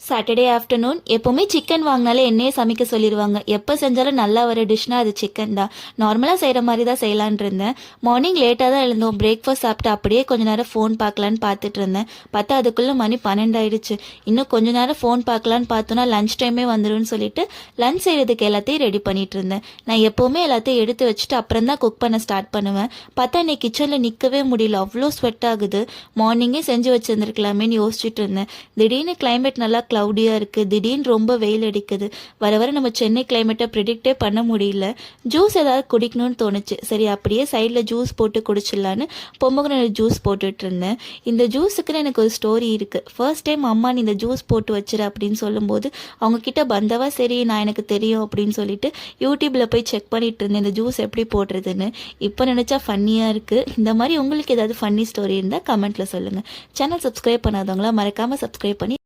Saturday afternoon எப்போவுமே chicken வாங்கினாலே என்னையே சமைக்க சொல்லிடுவாங்க. எப்போ செஞ்சாலும் நல்லா வர டிஷ்னா அது சிக்கன் தான். நார்மலாக செய்கிற மாதிரி தான் செய்யலான் இருந்தேன். மார்னிங் லேட்டாக தான் எழுந்தோம். பிரேக்ஃபாஸ்ட் சாப்பிட்டு அப்படியே கொஞ்ச நேரம் ஃபோன் பார்க்கலான்னு பார்த்துட்டு இருந்தேன். பார்த்தா அதுக்குள்ளே மணி 12 ஆயிடுச்சு. இன்னும் கொஞ்ச நேரம் ஃபோன் பார்க்கலான்னு பார்த்தோன்னா லஞ்ச் டைமே வந்துடும் சொல்லிட்டு லஞ்ச் செய்கிறதுக்கு எல்லாத்தையும் ரெடி பண்ணிட்டு இருந்தேன். நான் எப்போவுமே எல்லாத்தையும் எடுத்து வச்சுட்டு அப்புறம் தான் குக் பண்ண ஸ்டார்ட் பண்ணுவேன். பார்த்தா இன்னைக்கு கிச்சனில் நிற்கவே முடியல, அவ்வளோ ஸ்வெட் ஆகுது. மார்னிங்கே செஞ்சு வச்சுருந்துருக்கலாமேன்னு யோசிச்சுட்டு இருந்தேன். திடீர்னு கிளைமேட் நல்லா க்ளவுடியாக இருக்குது. திடீர்னு ரொம்ப வெயில் அடிக்குது. வர வர நம்ம சென்னை கிளைமேட்டை ப்ரிடிக்டே பண்ண முடியல. ஜூஸ் ஏதாவது குடிக்கணும்னு தோணுச்சு. சரி அப்படியே சைடில் ஜூஸ் போட்டு குடிச்சிடலான்னு பொம்மகிரானட் ஜூஸ் போட்டுட்டு இருந்தேன். இந்த ஜூஸுக்குன்னு எனக்கு ஒரு ஸ்டோரி இருக்குது. ஃபர்ஸ்ட் டைம் அம்மா நீ இந்த ஜூஸ் போட்டு வச்சிரு அப்படின்னு சொல்லும்போது அவங்கக்கிட்ட பந்தவா சரி நான் எனக்கு தெரியும் அப்படின்னு சொல்லிட்டு யூடியூப்பில் போய் செக் பண்ணிட்டு இருந்தேன் இந்த ஜூஸ் எப்படி போடுறதுன்னு. இப்போ நினச்சா ஃபன்னியாக இருக்குது. இந்த மாதிரி உங்களுக்கு ஏதாவது ஃபன்னி ஸ்டோரி இருந்தால் கமெண்ட்டில் சொல்லுங்கள். சேனல் சப்ஸ்கிரைப் பண்ணாதவங்களா மறக்காமல் சப்ஸ்கிரைப் பண்ணி